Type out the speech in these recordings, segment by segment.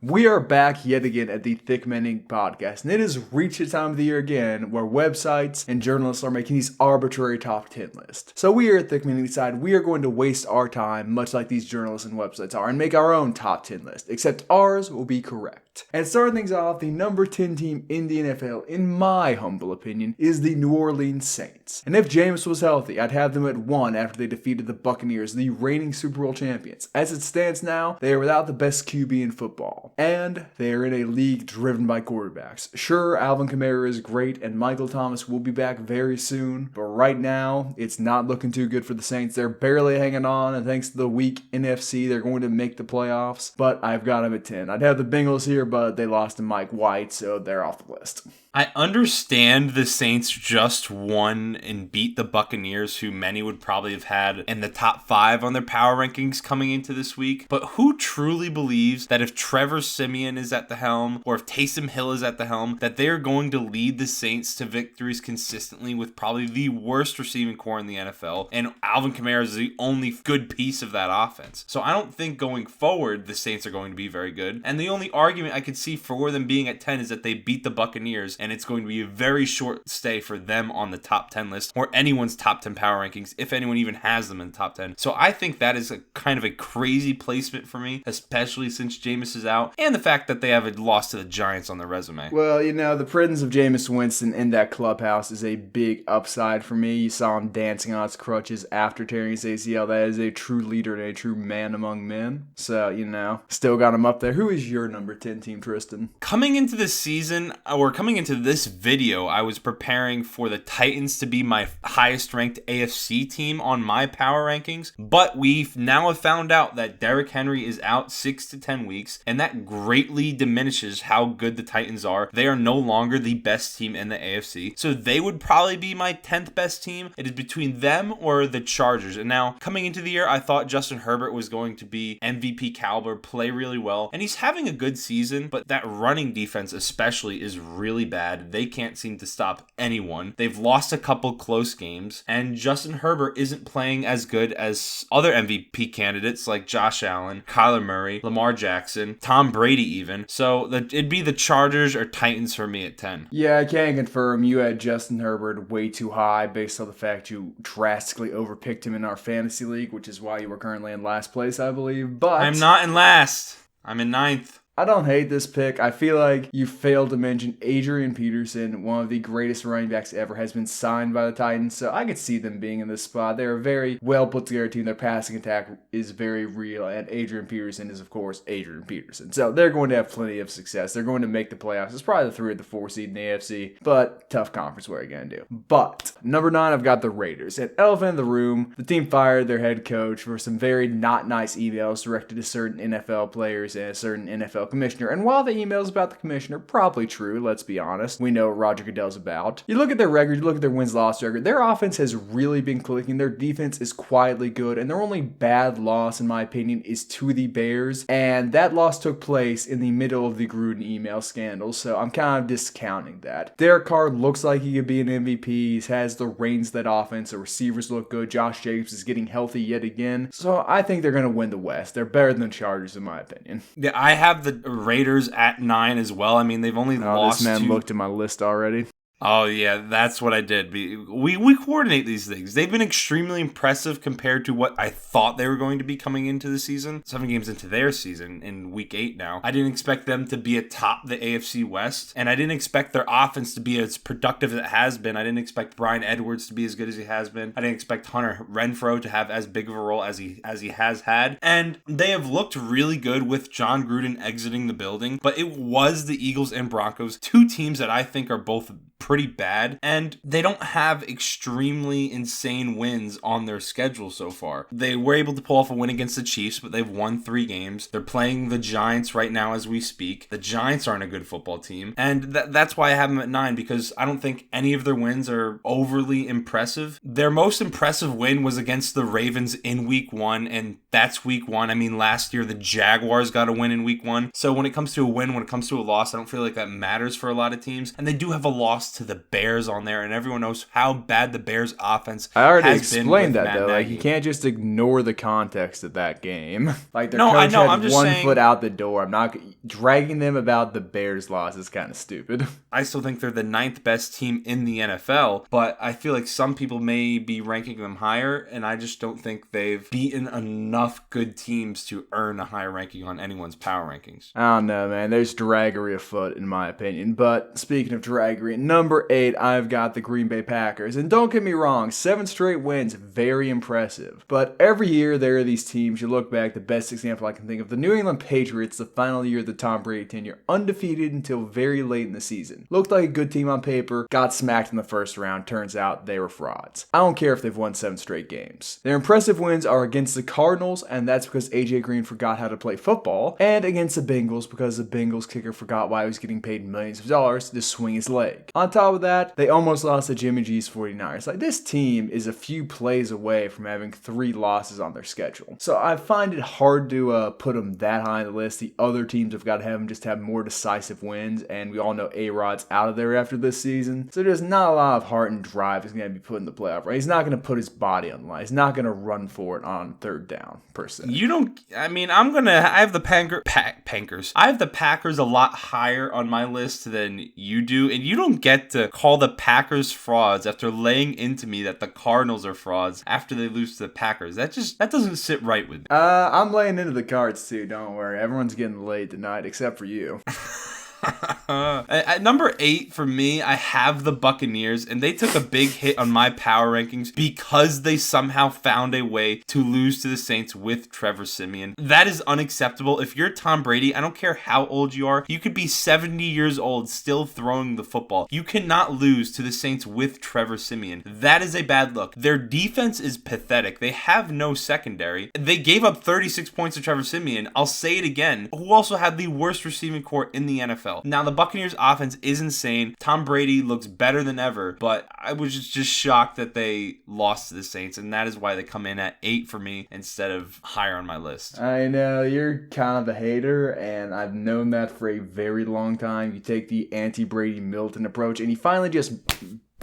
We are back yet again at the thiccmaninc podcast, and it has reached the time of the year again where websites and journalists are making these arbitrary top 10 lists. So we here at thiccmaninc decide we are going to waste our time, much like these journalists and websites are, and make our own top 10 list, except ours will be correct. And starting things off, the number 10 team in the NFL, in my humble opinion, is the New Orleans Saints. And if Jameis was healthy, I'd have them at 1 after they defeated the Buccaneers, the reigning Super Bowl champions. As it stands now, they are without the best QB in football. And they are in a league driven by quarterbacks. Sure, Alvin Kamara is great, and Michael Thomas will be back very soon, but right now, it's not looking too good for the Saints. They're barely hanging on, and thanks to the weak NFC, they're going to make the playoffs, but I've got them at 10. I'd have the Bengals here, but they lost to Mike White, so they're off the list. I understand the Saints just won and beat the Buccaneers, who many would probably have had in the top 5 on their power rankings coming into this week. But who truly believes that if Trevor Siemian is at the helm, or if Taysom Hill is at the helm, that they are going to lead the Saints to victories consistently with probably the worst receiving core in the NFL? And Alvin Kamara is the only good piece of that offense. So I don't think going forward the Saints are going to be very good. And the only argument I could see for them being at 10 is that they beat the Buccaneers, and it's going to be a very short stay for them on the top 10 list, or anyone's top 10 power rankings, if anyone even has them in the top 10. So I think that is a kind of a crazy placement for me, especially since Jameis is out, and the fact that they have a loss to the Giants on their resume. Well, the presence of Jameis Winston in that clubhouse is a big upside for me. You saw him dancing on his crutches after tearing his ACL. That is a true leader and a true man among men. So, still got him up there. Who is your number 10 team, Tristan? Coming into this season, or coming into this video, I was preparing for the Titans to be my highest ranked AFC team on my power rankings, but we now have found out that Derrick Henry is out 6 to 10 weeks, and that greatly diminishes how good the Titans are. They are no longer the best team in the AFC, so they would probably be my 10th best team. It is between them or the Chargers. And now, coming into the year, I thought Justin Herbert was going to be MVP caliber, play really well, and he's having a good season, but that running defense especially is really bad. They can't seem to stop anyone. They've lost a couple close games, and Justin Herbert isn't playing as good as other MVP candidates like Josh Allen, Kyler Murray, Lamar Jackson, Tom Brady even. So it'd be the Chargers or Titans for me at 10. Yeah, I can confirm you had Justin Herbert way too high based on the fact you drastically overpicked him in our fantasy league, which is why you were currently in last place, I believe. But I'm not in last. I'm in 9th. I don't hate this pick. I feel like you failed to mention Adrian Peterson, one of the greatest running backs ever, has been signed by the Titans, so I could see them being in this spot. They're a very well put together team. Their passing attack is very real, and Adrian Peterson is, of course, Adrian Peterson. So they're going to have plenty of success. They're going to make the playoffs. It's probably the 3 or the 4 seed in the AFC, but tough conference. What are you going to do? But number 9, I've got the Raiders. An elephant in the room. The team fired their head coach for some very not nice emails directed to certain NFL players and a certain NFL commissioner. And while the emails about the commissioner probably true, let's be honest, we know what Roger Goodell's about. You look at their record, you look at their wins-loss record, their offense has really been clicking, their defense is quietly good, and their only bad loss, in my opinion, is to the Bears, and that loss took place in the middle of the Gruden email scandal, so I'm kind of discounting that. Derek Carr looks like he could be an MVP, he has the reins of that offense, the receivers look good, Josh Jacobs is getting healthy yet again, so I think they're going to win the West. They're better than the Chargers, in my opinion. Yeah, I have the Raiders at 9 as well. I mean, they've only lost. This man looked at my list already. Oh, yeah, that's what I did. We coordinate these things. They've been extremely impressive compared to what I thought they were going to be coming into the season. 7 games into their season in week 8 now. I didn't expect them to be atop the AFC West, and I didn't expect their offense to be as productive as it has been. I didn't expect Bryan Edwards to be as good as he has been. I didn't expect Hunter Renfrow to have as big of a role as he has had. And they have looked really good with John Gruden exiting the building, but it was the Eagles and Broncos, 2 teams that I think are both pretty bad, and they don't have extremely insane wins on their schedule so far. They were able to pull off a win against the Chiefs, but they've won 3 games. They're playing the Giants right now as we speak. The Giants aren't a good football team, and that's why I have them at 9, because I don't think any of their wins are overly impressive. Their most impressive win was against the Ravens in week 1, and that's week 1. I mean, last year the Jaguars got a win in week 1. So when it comes to a win, when it comes to a loss, I don't feel like that matters for a lot of teams. And they do have a loss to the Bears on there, and everyone knows how bad the Bears offense I already has been explained with that, Matt though. Like, Nagy. you can't just ignore the context of that game. Like, their No, I coach know, had I'm just one saying- foot out the door. I'm not dragging them about the Bears loss is kind of stupid. I still think they're the 9th best team in the NFL, but I feel like some people may be ranking them higher, and I just don't think they've beaten enough good teams to earn a higher ranking on anyone's power rankings. I don't know, man. There's draggery afoot, in my opinion. But speaking of draggery, number 8, I've got the Green Bay Packers. And don't get me wrong, 7 straight wins, very impressive. But every year there are these teams, you look back, the best example I can think of, the New England Patriots, the final year of the Tom Brady tenure, undefeated until very late in the season. Looked like a good team on paper, got smacked in the first round, turns out they were frauds. I don't care if they've won 7 straight games. Their impressive wins are against the Cardinals, and that's because AJ Green forgot how to play football, and against the Bengals because the Bengals kicker forgot why he was getting paid millions of dollars to swing his leg. On top of that, they almost lost to Jimmy G's 49ers. Like, this team is a few plays away from having 3 losses on their schedule. So I find it hard to put them that high on the list. The other teams have got to have them just have more decisive wins, and we all know A-Rod's out of there after this season. So there's not a lot of heart and drive he's going to be put in the playoff, right? He's not going to put his body on the line. He's not going to run for it on 3rd down, per se. You don't, I mean, I have the Packers. I have the Packers a lot higher on my list than you do, and you don't get to call the Packers frauds after laying into me that the Cardinals are frauds after they lose to the Packers. That doesn't sit right with me. I'm laying into the cards too, don't worry. Everyone's getting laid tonight except for you. At number 8 for me, I have the Buccaneers, and they took a big hit on my power rankings because they somehow found a way to lose to the Saints with Trevor Siemian. That is unacceptable. If you're Tom Brady, I don't care how old you are, you could be 70 years old still throwing the football. You cannot lose to the Saints with Trevor Siemian. That is a bad look. Their defense is pathetic. They have no secondary. They gave up 36 points to Trevor Siemian. I'll say it again, who also had the worst receiving corps in the NFL. Now, the Buccaneers offense is insane. Tom Brady looks better than ever, but I was just shocked that they lost to the Saints, and that is why they come in at 8 for me instead of higher on my list. I know, you're kind of a hater, and I've known that for a very long time. You take the anti-Brady Milton approach, and you finally just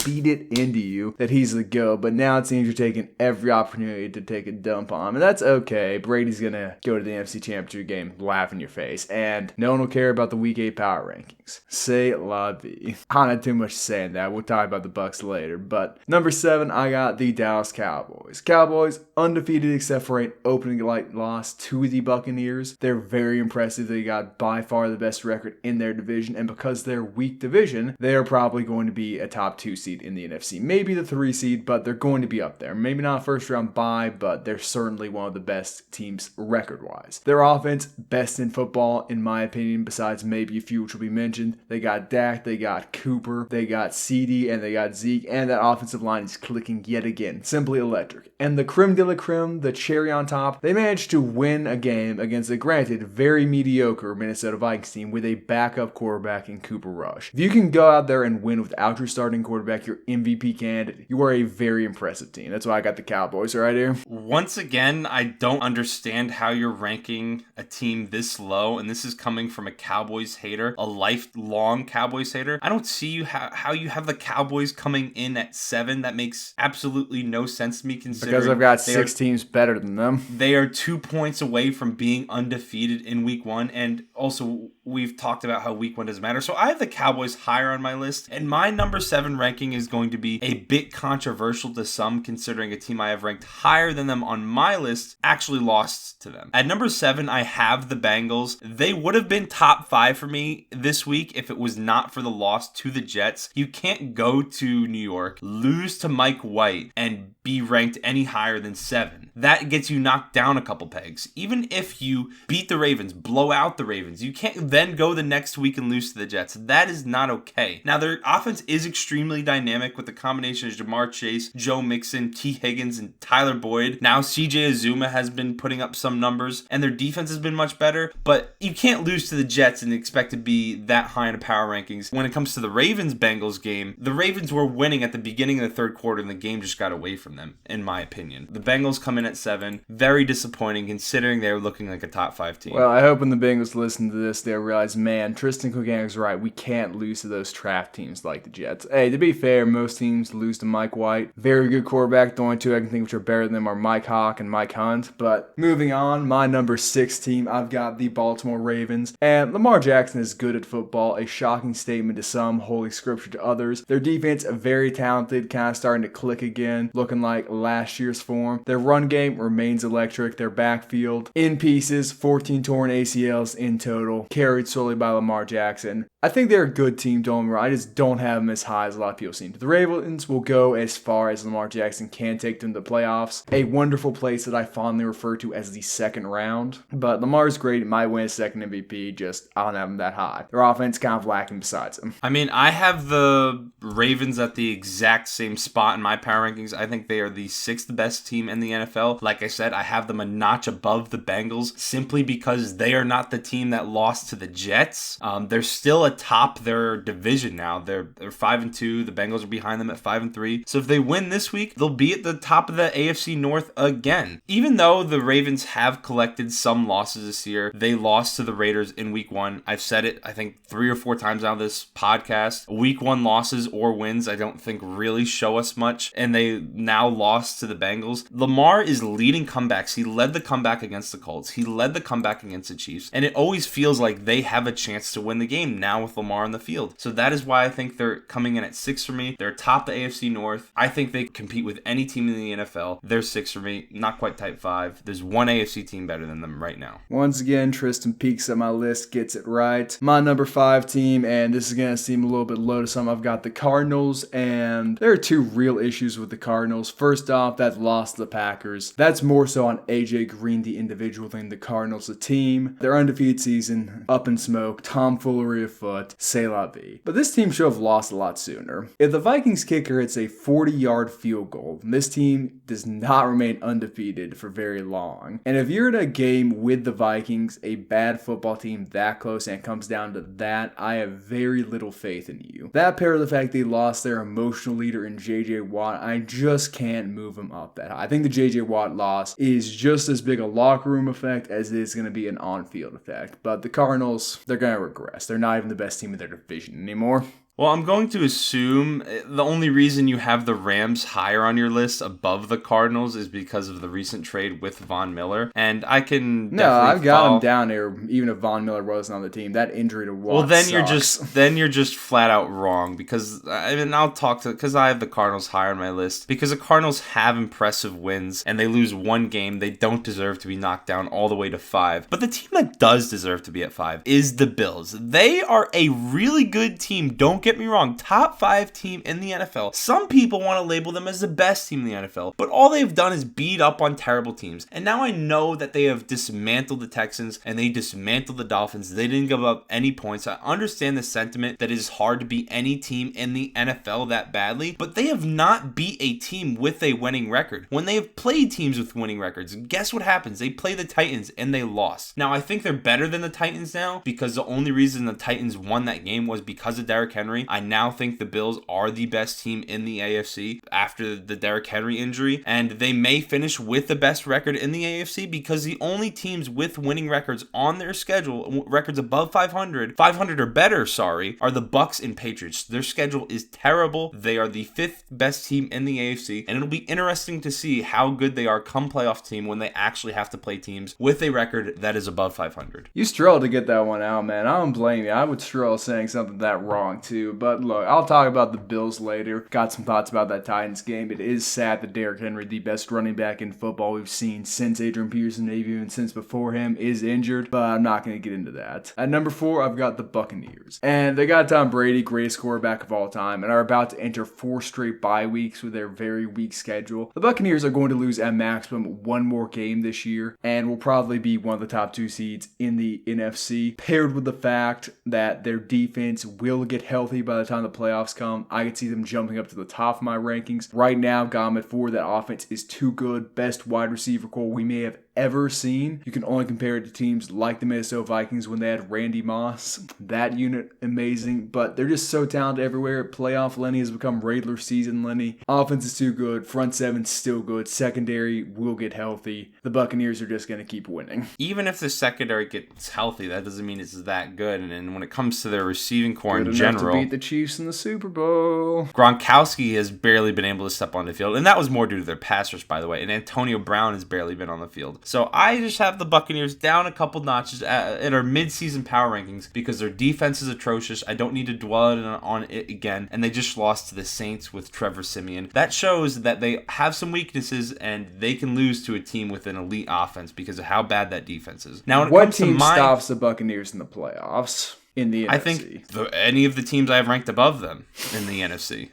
beat it into you that he's the GOAT, but now it seems you're taking every opportunity to take a dump on him, and that's okay. Brady's gonna go to the NFC Championship game, laugh in your face, and no one will care about the Week 8 power rankings. Say la vie. I don't have too much to say in that. We'll talk about the Bucs later, but number 7, I got the Dallas Cowboys. Cowboys undefeated except for an opening night loss to the Buccaneers. They're very impressive. They got by far the best record in their division, and because they're weak division, they are probably going to be a top 2 seed in the NFC. Maybe the 3 seed, but they're going to be up there. Maybe not a first round bye, but they're certainly one of the best teams record-wise. Their offense, best in football, in my opinion, besides maybe a few which will be mentioned. They got Dak, they got Cooper, they got CD, and they got Zeke, and that offensive line is clicking yet again. Simply electric. And the creme de la creme, the cherry on top, they managed to win a game against a, granted, very mediocre Minnesota Vikings team with a backup quarterback in Cooper Rush. If you can go out there and win without your starting quarterback, your MVP candidate, you are a very impressive team. That's why I got the Cowboys right here. Once again, I don't understand how you're ranking a team this low, and this is coming from a Cowboys hater, a lifelong Cowboys hater. I don't see you how you have the Cowboys coming in at 7. That makes absolutely no sense to me, considering because I've got 6 teams better than them. They are 2 points away from being undefeated in week 1, and also we've talked about how week 1 doesn't matter. So I have the Cowboys higher on my list, and my number 7 ranking is going to be a bit controversial to some, considering a team I have ranked higher than them on my list actually lost to them. At number 7, I have the Bengals. They would have been top 5 for me this week if it was not for the loss to the Jets. You can't go to New York, lose to Mike White, and be ranked any higher than 7. That gets you knocked down a couple pegs. Even if you beat the Ravens, blow out the Ravens, you can't then go the next week and lose to the Jets. That is not okay. Now, their offense is extremely dynamic with the combination of Jamar Chase, Joe Mixon, T. Higgins, and Tyler Boyd. Now, CJ Azuma has been putting up some numbers, and their defense has been much better, but you can't lose to the Jets and expect to be that high in the power rankings. When it comes to the Ravens-Bengals game, the Ravens were winning at the beginning of the third quarter, and the game just got away from them, in my opinion. The Bengals come in in at 7. Very disappointing considering they were looking like a top 5 team. Well, I hope when the Bengals listen to this, they'll realize, man, Tristan Cogan's right. We can't lose to those trash teams like the Jets. Hey, to be fair, most teams lose to Mike White. Very good quarterback. The only two I can think which are better than them are Mike Hawk and Mike Hunt. But moving on, my number 6 team, I've got the Baltimore Ravens. And Lamar Jackson is good at football. A shocking statement to some, holy scripture to others. Their defense, very talented, kind of starting to click again, looking like last year's form. Their run game remains electric. Their backfield in pieces, 14 torn ACLs in total, carried solely by Lamar Jackson. I think they're a good team, don't worry. I just don't have them as high as a lot of people seem to. The Ravens will go as far as Lamar Jackson can take them to the playoffs. A wonderful place that I fondly refer to as the second round. But Lamar's great. Might win a second MVP. Just, I don't have him that high. Their offense kind of lacking besides him. I mean, I have the Ravens at the exact same spot in my power rankings. I think they are the 6th best team in the NFL. Like I said, I have them a notch above the Bengals simply because they are not the team that lost to the Jets. They're still atop their division now. They're 5-2. The Bengals are behind them at 5-3. So if they win this week, they'll be at the top of the AFC North again. Even though the Ravens have collected some losses this year, they lost to the Raiders in week 1. I've said it, I think 3 or 4 times on this podcast. Week 1 losses or wins, I don't think really show us much. And they now lost to the Bengals. Lamar is leading comebacks. He led the comeback against the Colts. He led the comeback against the Chiefs. And it always feels like they have a chance to win the game now with Lamar on the field. So that is why I think they're coming in at 6 for me. They're top the AFC North. I think they compete with any team in the NFL. They're 6 for me. Not quite type 5. There's one AFC team better than them right now. Once again, Tristan peaks at my list, gets it right. My number 5 team, and this is going to seem a little bit low to some, I've got the Cardinals, and there are 2 real issues with the Cardinals. First off, that loss to the Packers. That's more so on AJ Green, the individual, than the Cardinals, the team. Their undefeated season, up in smoke, tomfoolery afoot, c'est la vie. But this team should have lost a lot sooner. If the Vikings kicker hits a 40-yard field goal, this team does not remain undefeated for very long. And if you're in a game with the Vikings, a bad football team that close, and it comes down to that, I have very little faith in you. That paired with the fact they lost their emotional leader in J.J. Watt, I just can't move him up that high. I think the J.J. Watt loss is just as big a locker room effect as it is going to be an on-field effect. But the Cardinals, they're going to regress. They're not even the best team in their division anymore. Well, I'm going to assume the only reason you have the Rams higher on your list above the Cardinals is because of the recent trade with Von Miller. And I can I've got him down here, even if Von Miller wasn't on the team. That injury to Watt then you're just flat out wrong because I have the Cardinals higher on my list because the Cardinals have impressive wins and they lose one game. They don't deserve to be knocked down all the way to 5. But the team that does deserve to be at 5 is the Bills. They are a really good team. Don't get me wrong, top 5 team in the NFL. Some people want to label them as the best team in the NFL, but all they've done is beat up on terrible teams. And now I know that they have dismantled the Texans and they dismantled the Dolphins. They didn't give up any points. I understand the sentiment that it is hard to beat any team in the NFL that badly, but they have not beat a team with a winning record. When they have played teams with winning records, guess what happens? They play the Titans and they lost. Now I think they're better than the Titans now because the only reason the Titans won that game was because of Derrick Henry. I now think the Bills are the best team in the AFC after the Derrick Henry injury, and they may finish with the best record in the AFC because the only teams with winning records on their schedule, records above 500 or better, are the Bucs and Patriots. Their schedule is terrible. They are the 5th best team in the AFC, and it'll be interesting to see how good they are come playoff team when they actually have to play teams with a record that is above 500. You struggled to get that one out, man. I don't blame you. I would struggle saying something that wrong too. But look, I'll talk about the Bills later. Got some thoughts about that Titans game. It is sad that Derrick Henry, the best running back in football we've seen since Adrian Peterson, maybe even since before him, is injured. But I'm not going to get into that. At number 4, I've got the Buccaneers. And they got Tom Brady, greatest quarterback of all time, and are about to enter 4 straight bye weeks with their very weak schedule. The Buccaneers are going to lose at maximum 1 more game this year and will probably be one of the top 2 seeds in the NFC, paired with the fact that their defense will get healthy by the time the playoffs come. I could see them jumping up to the top of my rankings. Right now, got them at 4. That offense is too good. Best wide receiver core we may have ever seen. You can only compare it to teams like the Minnesota Vikings when they had Randy Moss. That unit, amazing, but they're just so talented everywhere. Playoff Lenny has become regular season Lenny. Offense is too good. Front seven's still good. Secondary will get healthy. The Buccaneers are just going to keep winning. Even if the secondary gets healthy, that doesn't mean it's that good. And when it comes to their receiving core Good in enough general, to beat the Chiefs in the Super Bowl. Gronkowski has barely been able to step on the field, and that was more due to their pass rush, by the way. And Antonio Brown has barely been on the field. So I just have the Buccaneers down a couple notches in our mid-season power rankings because their defense is atrocious. I don't need to dwell on it again. And they just lost to the Saints with Trevor Siemian. That shows that they have some weaknesses and they can lose to a team with an elite offense because of how bad that defense is. Now, when it comes team to stops the Buccaneers in the playoffs in the NFC? I think any of the teams I have ranked above them in the NFC.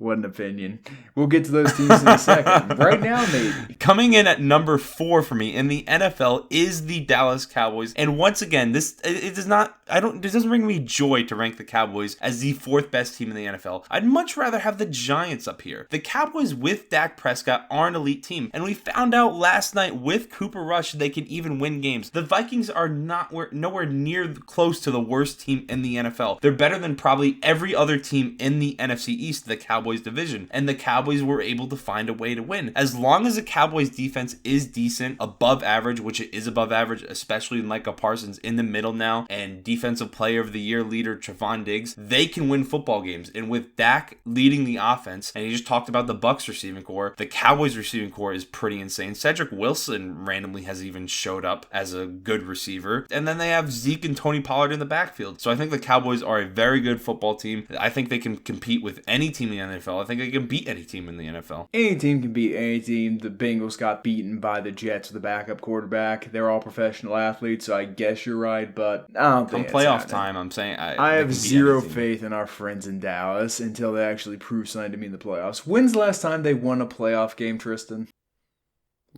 What an opinion. We'll get to those teams in a second. Right now, maybe. Coming in at number 4 for me in the NFL is the Dallas Cowboys. And once again, it doesn't bring me joy to rank the Cowboys as the 4th best team in the NFL. I'd much rather have the Giants up here. The Cowboys with Dak Prescott are an elite team. And we found out last night with Cooper Rush they can even win games. The Vikings are nowhere near close to the worst team in the NFL. They're better than probably every other team in the NFC East, the Cowboys division, and the Cowboys were able to find a way to win. As long as the Cowboys defense is decent, above average, which it is above average, especially in Micah Parsons in the middle now, and defensive player of the year leader Trevon Diggs, they can win football games. And with Dak leading the offense, and he just talked about the Bucs receiving core, the Cowboys receiving core is pretty insane. Cedric Wilson randomly has even showed up as a good receiver, and then they have Zeke and Tony Pollard in the backfield. So I think the Cowboys are a very good football team. I think they can compete with any team in the NFL. I think they can beat any team in the NFL. Any team can beat any team. The Bengals got beaten by the Jets with the backup quarterback. They're all professional athletes, so I guess you're right, but I don't think come playoff time, I'm saying I have zero faith in our friends in Dallas until they actually prove something to me in the playoffs. When's the last time they won a playoff game, Tristan?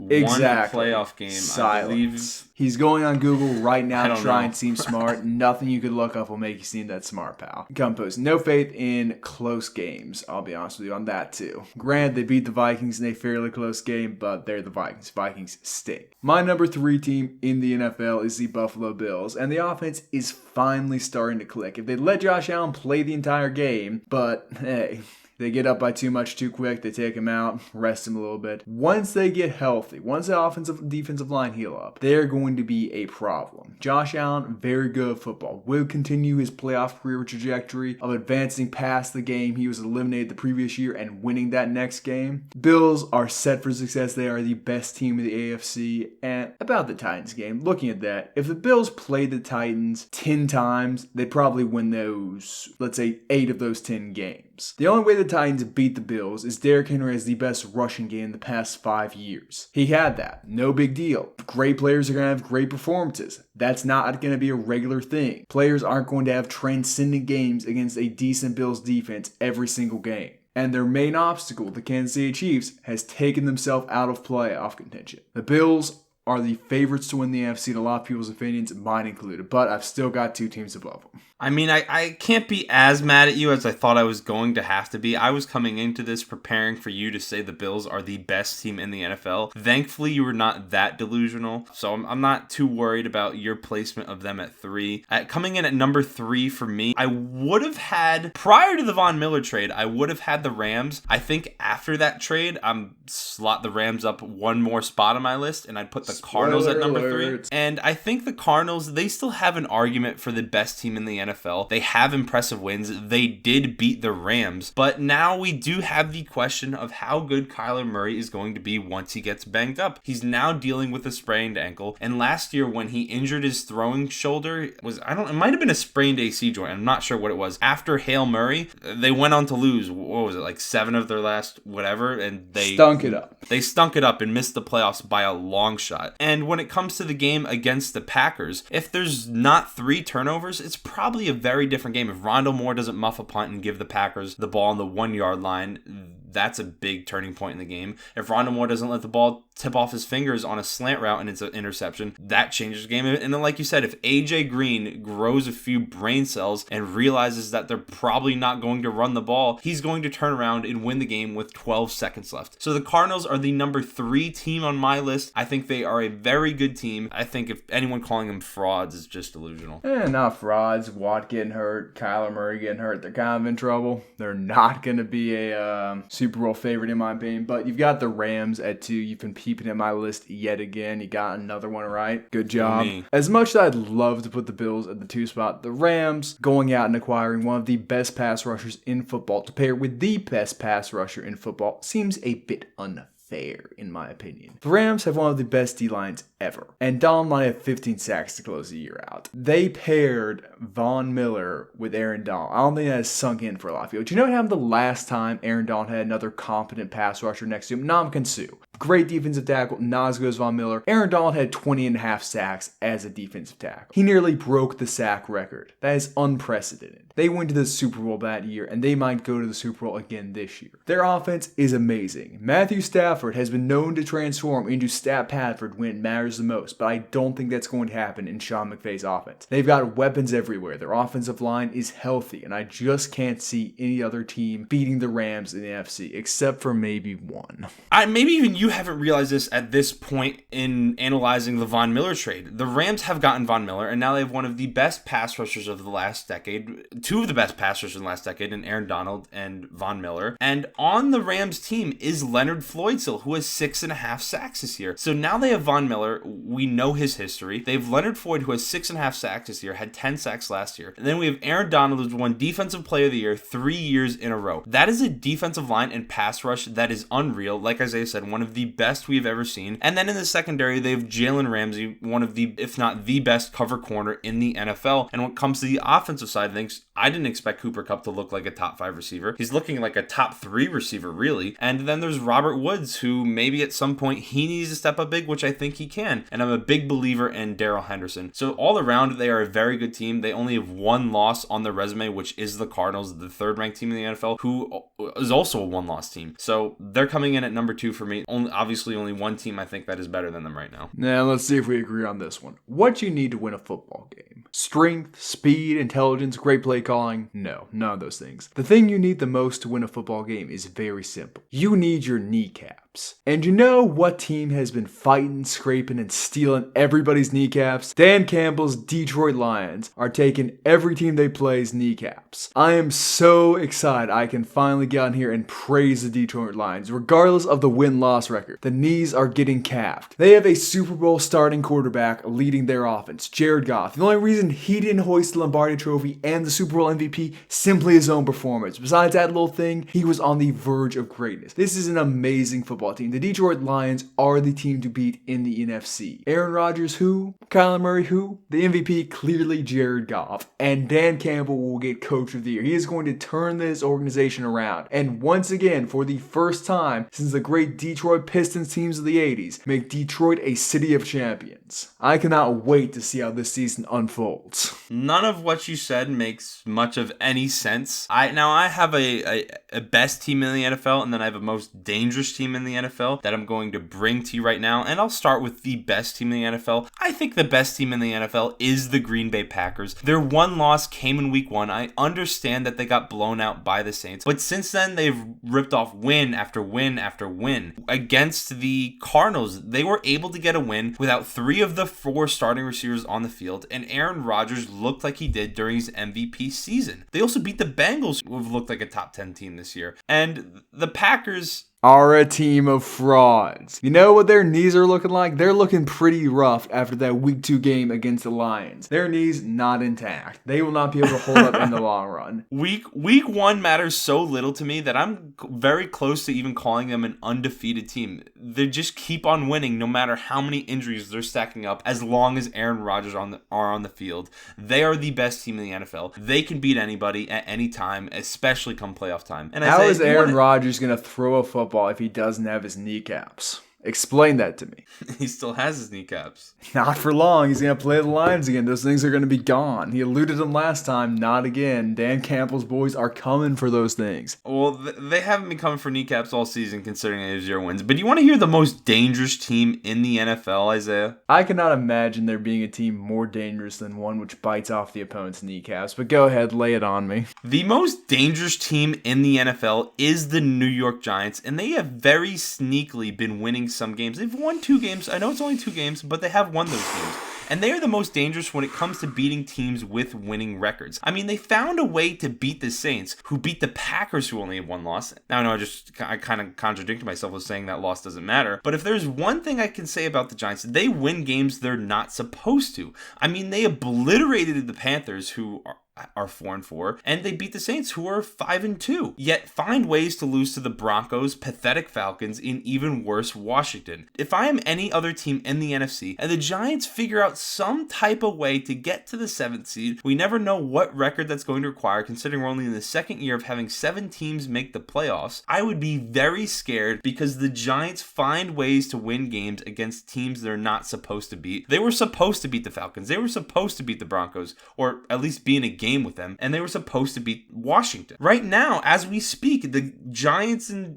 Exactly. Playoff game. Silence. I believe. He's going on Google right now to try and seem smart. Nothing you could look up will make you seem that smart, pal. Compost. No faith in close games. I'll be honest with you on that too. Granted, they beat the Vikings in a fairly close game, but they're the Vikings. Vikings stink. My number 3 team in the NFL is the Buffalo Bills, and the offense is finally starting to click. If they let Josh Allen play the entire game, but hey, they get up by too much too quick, they take him out, rest him a little bit. Once they get healthy, once the offensive and defensive line heal up, they're going to be a problem. Josh Allen, very good at football, will continue his playoff career trajectory of advancing past the game he was eliminated the previous year and winning that next game. Bills are set for success. They are the best team in the AFC. And about the Titans game, looking at that, if the Bills played the Titans 10 times, they'd probably win those, let's say 8 of those 10 games. The only way the Titans beat the Bills is Derrick Henry has the best rushing game in the past 5 years. He had that. No big deal. Great players are going to have great performances. That's not going to be a regular thing. Players aren't going to have transcendent games against a decent Bills defense every single game. And their main obstacle, the Kansas City Chiefs, has taken themselves out of playoff contention. The Bills are the favorites to win the AFC in a lot of people's opinions, mine included, but I've still got 2 teams above them. I mean, I can't be as mad at you as I thought I was going to have to be. I was coming into this preparing for you to say the Bills are the best team in the NFL. Thankfully, you were not that delusional, so I'm not too worried about your placement of them at 3. Coming in at number 3 for me, I would have had, prior to the Von Miller trade, I would have had the Rams. I think after that trade, I'm slot the Rams up one more spot on my list, and I'd put the Cardinals at number 3. And I think the Cardinals, they still have an argument for the best team in the NFL. They have impressive wins. They did beat the Rams. But now we do have the question of how good Kyler Murray is going to be once he gets banged up. He's now dealing with a sprained ankle. And last year when he injured his throwing shoulder, it might have been a sprained AC joint. I'm not sure what it was. After Hail Murray, they went on to lose, what was it, like 7 of their last whatever, and they stunk it up. They stunk it up and missed the playoffs by a long shot. And when it comes to the game against the Packers, if there's not 3 turnovers, it's probably a very different game. If Rondale Moore doesn't muff a punt and give the Packers the ball on the 1-yard line, that's a big turning point in the game. If Rondale Moore doesn't let the ball tip off his fingers on a slant route and it's an interception, that changes the game. And then, like you said, if AJ Green grows a few brain cells and realizes that they're probably not going to run the ball, he's going to turn around and win the game with 12 seconds left. So the Cardinals are the number 3 team on my list. I think they are a very good team. I think if anyone calling them frauds is just delusional. Not frauds. Watt getting hurt, Kyler Murray getting hurt. They're kind of in trouble. They're not going to be a Super Bowl favorite in my opinion. But you've got the Rams at 2. You've been peeping at my list yet again. You got another one right. Good job. As much as I'd love to put the Bills at the 2 spot, the Rams going out and acquiring one of the best pass rushers in football to pair with the best pass rusher in football seems a bit unfair, in my opinion. The Rams have one of the best D-lines ever, and Donald might have 15 sacks to close the year out. They paired Von Miller with Aaron Donald. I don't think that has sunk in for a lot of people. Do you know what happened the last time Aaron Donald had another competent pass rusher next to him? Ndamukong Suh. Great defensive tackle, not as good as Von Miller. Aaron Donald had 20.5 sacks as a defensive tackle. He nearly broke the sack record. That is unprecedented. They went to the Super Bowl that year, and they might go to the Super Bowl again this year. Their offense is amazing. Matthew Stafford has been known to transform into Stat Padford when it matters the most, but I don't think that's going to happen in Sean McVay's offense. They've got weapons everywhere. Their offensive line is healthy, and I just can't see any other team beating the Rams in the NFC, except for maybe one. Maybe even you haven't realized this at this point in analyzing the Von Miller trade. The Rams have gotten Von Miller, and now they have one of the best pass rushers of the last decade, 2 of the best pass rushers in the last decade, in Aaron Donald and Von Miller. And on the Rams team is Leonard Floydsill, who has 6.5 sacks this year. So now they have Von Miller. We know his history. They have Leonard Floyd, who has 6.5 sacks this year, had 10 sacks last year. And then we have Aaron Donald, who's won Defensive Player of the Year 3 years in a row. That is a defensive line and pass rush that is unreal. Like Isaiah said, one of the best we've ever seen. And then in the secondary, they have Jalen Ramsey, one of the, if not the best cover corner in the NFL. And when it comes to the offensive side of things, I didn't expect Cooper Kupp to look like a top 5 receiver. He's looking like a top 3 receiver, really. And then there's Robert Woods, who maybe at some point he needs to step up big, which I think he can. And I'm a big believer in Darrell Henderson. So all around, they are a very good team. They only have 1 loss on their resume, which is the Cardinals, the 3rd ranked team in the NFL, who is also a 1-loss team. So they're coming in at number 2 for me. Obviously, only one team I think that is better than them right now. Now, let's see if we agree on this one. What you need to win a football game? Strength, speed, intelligence, great play calling? No, none of those things. The thing you need the most to win a football game is very simple. You need your kneecaps. And you know what team has been fighting, scraping, and stealing everybody's kneecaps? Dan Campbell's Detroit Lions are taking every team they play's kneecaps. I am so excited I can finally get on here and praise the Detroit Lions, regardless of the win-loss record. The knees are getting capped. They have a Super Bowl starting quarterback leading their offense, Jared Goff. The only reason he didn't hoist the Lombardi Trophy and the Super Bowl MVP, simply his own performance. Besides that little thing, he was on the verge of greatness. This is an amazing football team. The Detroit Lions are the team to beat in the NFC. Aaron Rodgers, who? Kyler Murray, who? The MVP, clearly Jared Goff. And Dan Campbell will get Coach of the Year. He is going to turn this organization around. And once again, for the first time since the great Detroit Pistons teams of the 80s, make Detroit a city of champions. I cannot wait to see how this season unfolds. None of what you said makes much of any sense. I have a best team in the NFL, and then I have a most dangerous team in the NFL that I'm going to bring to you right now. And I'll start with the best team in the NFL. I think the best team in the NFL is the Green Bay Packers. Their 1 loss came in week 1. I understand that they got blown out by the Saints, but since then they've ripped off win after win after win. Against the Cardinals, they were able to get a win without 3 of the 4 starting receivers on the field, and Aaron Rodgers looked like he did during his MVP season. They also beat the Bengals, who have looked like a top 10 team this year. And the Packers are a team of frauds. You know what their knees are looking like? They're looking pretty rough after that week 2 game against the Lions. Their knees not intact. They will not be able to hold up in the long run. Week 1 matters so little to me that I'm very close to even calling them an undefeated team. They just keep on winning no matter how many injuries they're stacking up, as long as Aaron Rodgers are on the field. They are the best team in the NFL. They can beat anybody at any time, especially come playoff time. And how is Aaron Rodgers going to throw a football if he doesn't have his kneecaps? Explain that to me. He still has his kneecaps. Not for long. He's going to play the Lions again. Those things are going to be gone. He eluded them last time. Not again. Dan Campbell's boys are coming for those things. Well, they haven't been coming for kneecaps all season considering they have 0 wins. But do you want to hear the most dangerous team in the NFL, Isaiah? I cannot imagine there being a team more dangerous than one which bites off the opponent's kneecaps. But go ahead, lay it on me. The most dangerous team in the NFL is the New York Giants. And they have very sneakily been winning some games. They've won 2 games. I know it's only 2 games, but they have won those games. And they are the most dangerous when it comes to beating teams with winning records. I mean, they found a way to beat the Saints, who beat the Packers, who only have 1 loss. Now, I know I kind of contradicted myself with saying that loss doesn't matter. But if there's one thing I can say about the Giants, they win games they're not supposed to. I mean, they obliterated the Panthers, who are 4-4, and they beat the Saints, who are 5-2, yet find ways to lose to the Broncos, pathetic Falcons, and even worse Washington. If I am any other team in the NFC and the Giants figure out some type of way to get to the 7th seed, we never know what record that's going to require considering we're only in the 2nd year of having 7 teams make the playoffs. I would be very scared because the Giants find ways to win games against teams they're not supposed to beat. They were supposed to beat the Falcons. They were supposed to beat the Broncos, or at least be in a game with them, and they were supposed to beat Washington. Right now, as we speak, the Giants and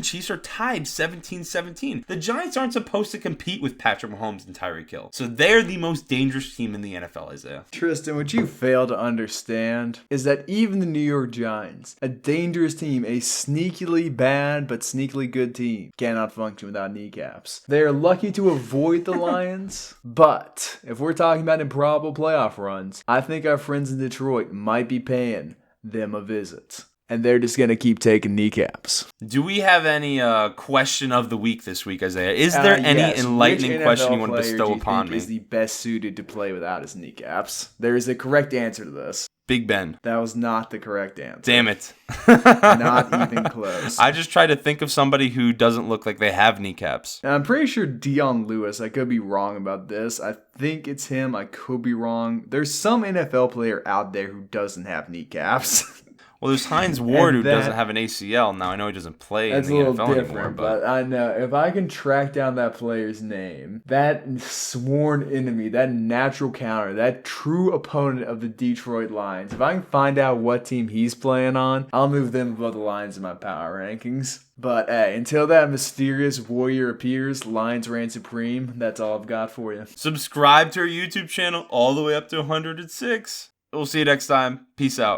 Chiefs are tied 17-17. The Giants aren't supposed to compete with Patrick Mahomes and Tyreek Hill. So they're the most dangerous team in the NFL, Isaiah. Tristan, what you fail to understand is that even the New York Giants, a dangerous team, a sneakily bad but sneakily good team, cannot function without kneecaps. They are lucky to avoid the Lions, but if we're talking about improbable playoff runs, I think our friends in Detroit might be paying them a visit. And they're just going to keep taking kneecaps. Do we have any question of the week this week, Isaiah? Is there any enlightening question you want to bestow upon me? Is the best suited to play without his kneecaps? There is a correct answer to this. Big Ben. That was not the correct answer. Damn it. Not even close. I just tried to think of somebody who doesn't look like they have kneecaps. Now, I'm pretty sure Dion Lewis. I could be wrong about this. I think it's him. I could be wrong. There's some NFL player out there who doesn't have kneecaps. Well, there's Hines Ward who doesn't have an ACL. Now, I know he doesn't play in the NFL anymore. But I know if I can track down that player's name, that sworn enemy, that natural counter, that true opponent of the Detroit Lions, if I can find out what team he's playing on, I'll move them above the Lions in my power rankings. But hey, until that mysterious warrior appears, Lions reign supreme. That's all I've got for you. Subscribe to our YouTube channel all the way up to 106. We'll see you next time. Peace out.